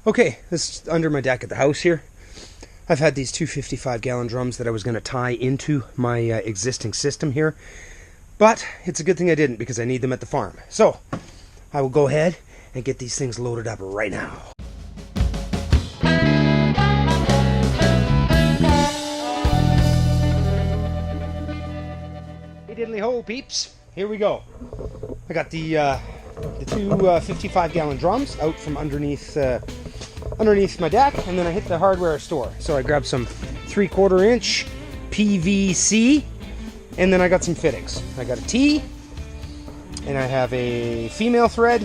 Okay, this is under my deck at the house here. I've had these two 55-gallon drums that I was going to tie into my existing system here. But it's a good thing I didn't because I need them at the farm. So I will go ahead and get these things loaded up right now. Hey diddly ho peeps, here we go. I got the two 55-gallon drums out from underneath my deck, and then I hit the hardware store. So I grabbed some 3/4 inch PVC, and then I got some fittings. I got a T, and I have a female thread.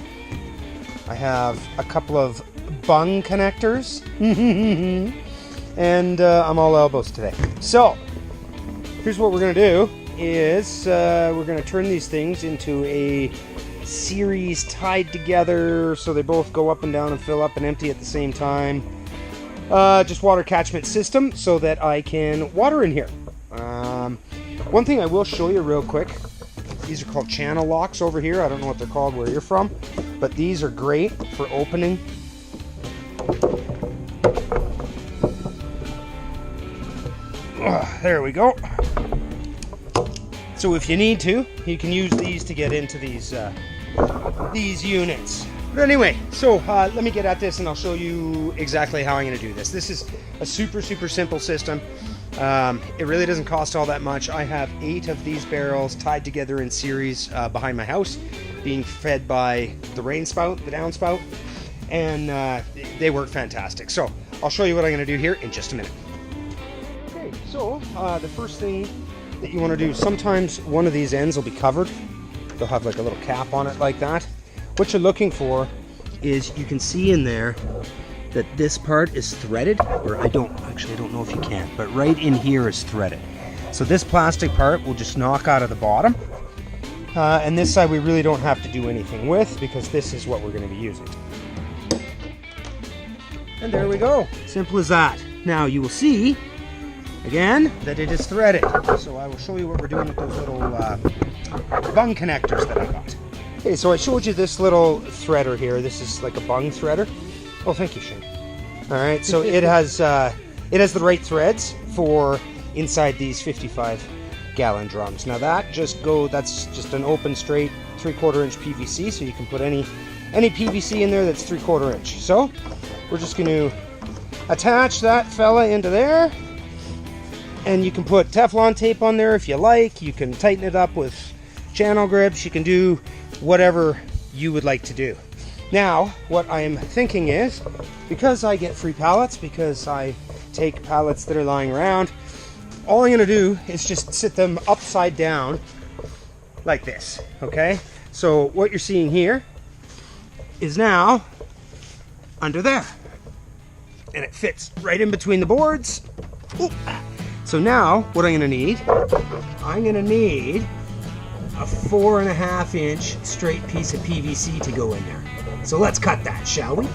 I have a couple of bung connectors, and I'm all elbows today. So here's what we're gonna do: is we're gonna turn these things into a series tied together so they both go up and down and fill up and empty at the same time. Just water catchment system so that I can water in here. One thing I will show you real quick, these are called channel locks over here. I don't know what they're called where you're from, but these are great for opening. There we go. So if you need to, you can use these to get into these units. But anyway, so let me get at this and I'll show you exactly how I'm going to do this. This is a super simple system. It really doesn't cost all that much. I have 8 of these barrels tied together in series behind my house, being fed by the rain spout, the downspout, and they work fantastic. So I'll show you what I'm going to do here in just a minute. Okay, so the first thing that you want to do, sometimes one of these ends will be covered. They'll have like a little cap on it like that. What you're looking for is, you can see in there that this part is threaded, or I don't know if you can, but right in here is threaded. So this plastic part will just knock out of the bottom, and this side we really don't have to do anything with because this is what we're going to be using. And there we go, simple as that. Now you will see again that it is threaded, so I will show you what we're doing with those little bung connectors that I got. Okay, so I showed you this little threader here. This is like a bung threader. Oh, thank you, Shane. All right, so it has the right threads for inside these 55-gallon drums. Now that's just an open straight 3/4 inch PVC, so you can put any PVC in there that's 3/4 inch. So we're just going to attach that fella into there, and you can put Teflon tape on there if you like. You can tighten it up with channel grips. You can do whatever you would like to do. Now, what I'm thinking is, because I get free pallets, because I take pallets that are lying around, all I'm going to do is just sit them upside down like this, okay? So what you're seeing here is now under there, and it fits right in between the boards. Ooh. So now, what I'm going to need a 4.5 inch straight piece of PVC to go in there. So let's cut that, shall we?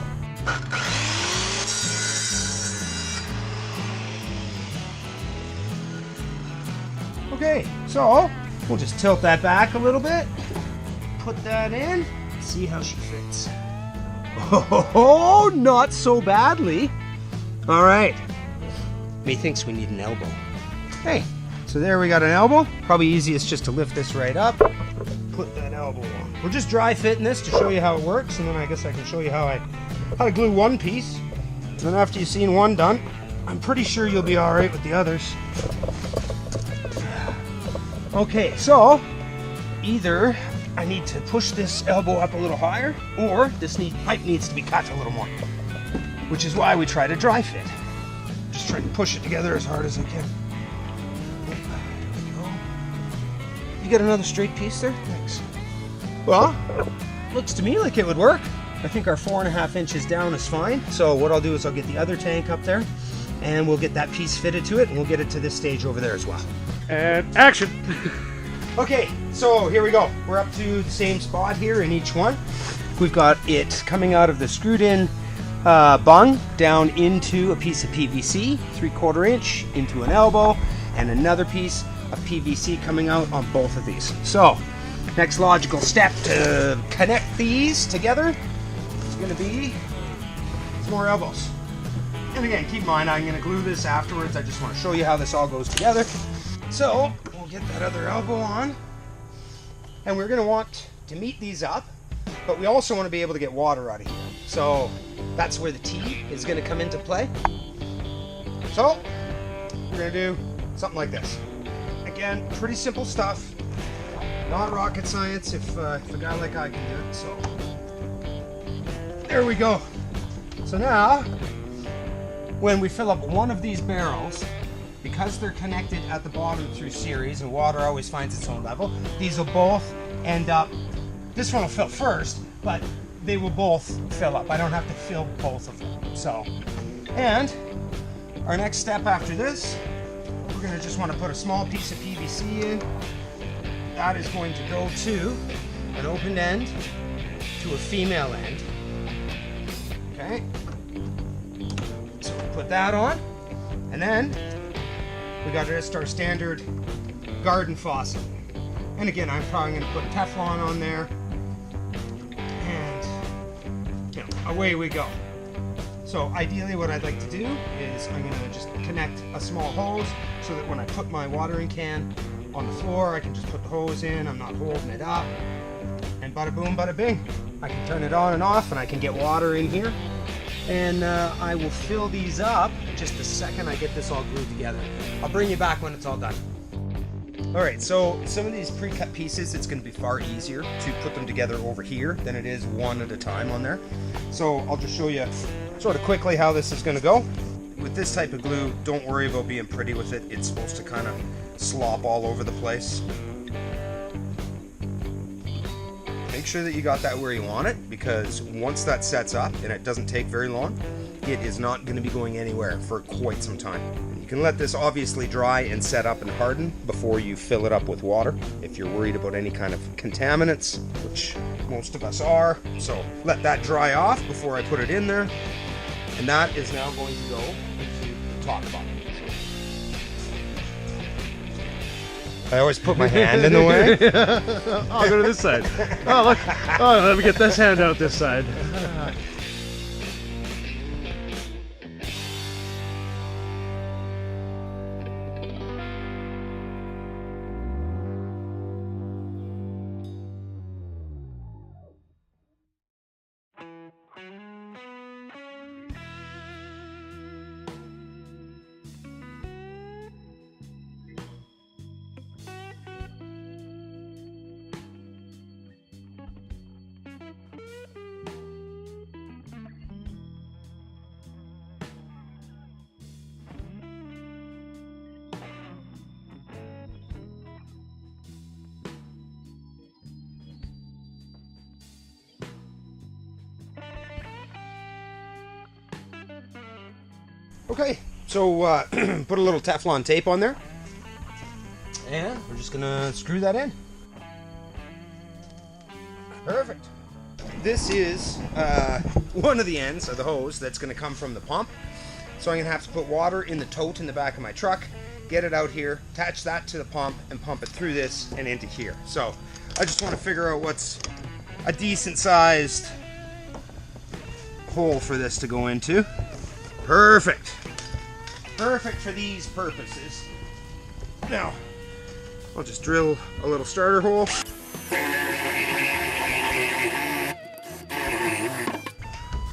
Okay, so we'll just tilt that back a little bit, put that in, see how she fits. Oh, not so badly. All right. Methinks we need an elbow. Hey, so there we got an elbow. Probably easiest just to lift this right up, put that elbow on. We're just dry fitting this to show you how it works, and then I guess I can show you how to glue one piece. And then after you've seen one done, I'm pretty sure you'll be all right with the others. Okay, so either I need to push this elbow up a little higher, or this pipe needs to be cut a little more, which is why we try to dry fit. Just try to push it together as hard as I can. You got another straight piece there? Thanks. Well, looks to me like it would work. I think our 4.5 inches down is fine. So what I'll do is I'll get the other tank up there, and we'll get that piece fitted to it, and we'll get it to this stage over there as well. And action! Okay, so here we go. We're up to the same spot here in each one. We've got it coming out of the screwed in bung down into a piece of PVC, 3/4 inch, into an elbow, and another piece of PVC coming out on both of these. So, next logical step to connect these together is going to be more elbows. And again, keep in mind, I'm going to glue this afterwards. I just want to show you how this all goes together. So we'll get that other elbow on. And we're going to want to meet these up, but we also want to be able to get water out of here. So that's where the T is going to come into play. So we're going to do something like this. Again, pretty simple stuff. Not rocket science if a guy like I can do it. So there we go. So now, when we fill up one of these barrels, because they're connected at the bottom through series and water always finds its own level, these will both end up, this one will fill first, but they will both fill up. I don't have to fill both of them. So, and our next step after this, we're going to just want to put a small piece of PVC in. That is going to go to an open end to a female end. Okay. So we put that on, and then we got just our standard garden faucet. And again, I'm probably going to put Teflon on there, and you know, away we go. So ideally what I'd like to do is I'm going to just connect a small hose so that when I put my watering can on the floor, I can just put the hose in, I'm not holding it up, and bada boom, bada bing. I can turn it on and off, and I can get water in here. And I will fill these up just the second I get this all glued together. I'll bring you back when it's all done. All right, so some of these pre-cut pieces, it's going to be far easier to put them together over here than it is one at a time on there. So I'll just show you sort of quickly how this is going to go. With this type of glue, don't worry about being pretty with it. It's supposed to kind of slop all over the place. Make sure that you got that where you want it, because once that sets up, and it doesn't take very long, it is not going to be going anywhere for quite some time. You can let this obviously dry and set up and harden before you fill it up with water if you're worried about any kind of contaminants, which most of us are. So let that dry off before I put it in there, and that is now going to go into the top bucket. I always put my hand in the way. I'll go to this side. Oh, look. Oh, let me get this hand out this side. Okay, so put a little Teflon tape on there, and we're just gonna screw that in. Perfect. This is one of the ends of the hose that's gonna come from the pump. So I'm gonna have to put water in the tote in the back of my truck, get it out here, attach that to the pump, and pump it through this and into here. So I just want to figure out what's a decent sized hole for this to go into. Perfect. Perfect for these purposes. Now, I'll just drill a little starter hole.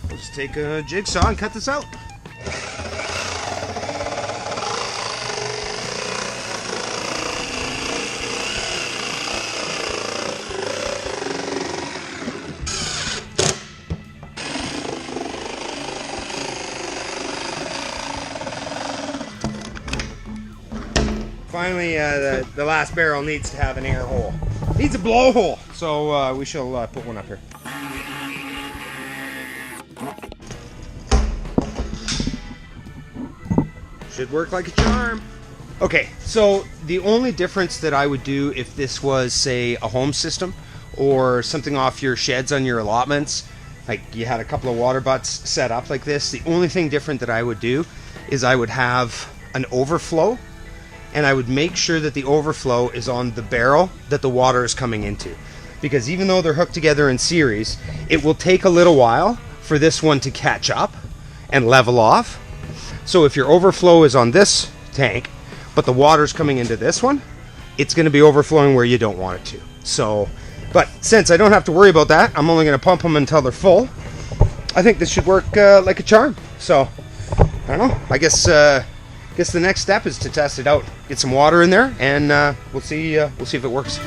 I'll just take a jigsaw and cut this out. Finally, the last barrel needs to have an air hole. Needs a blowhole, so we shall put one up here. Should work like a charm. Okay, so the only difference that I would do if this was, say, a home system or something off your sheds on your allotments, like you had a couple of water butts set up like this, the only thing different that I would do is I would have an overflow, and I would make sure that the overflow is on the barrel that the water is coming into. Because even though they're hooked together in series, it will take a little while for this one to catch up. and level off. So if your overflow is on this tank, but the water's coming into this one, it's going to be overflowing where you don't want it to. So, but since I don't have to worry about that, I'm only going to pump them until they're full. I think this should work like a charm. So, I don't know. I guess the next step is to test it out. Get some water in there, and we'll see if it works.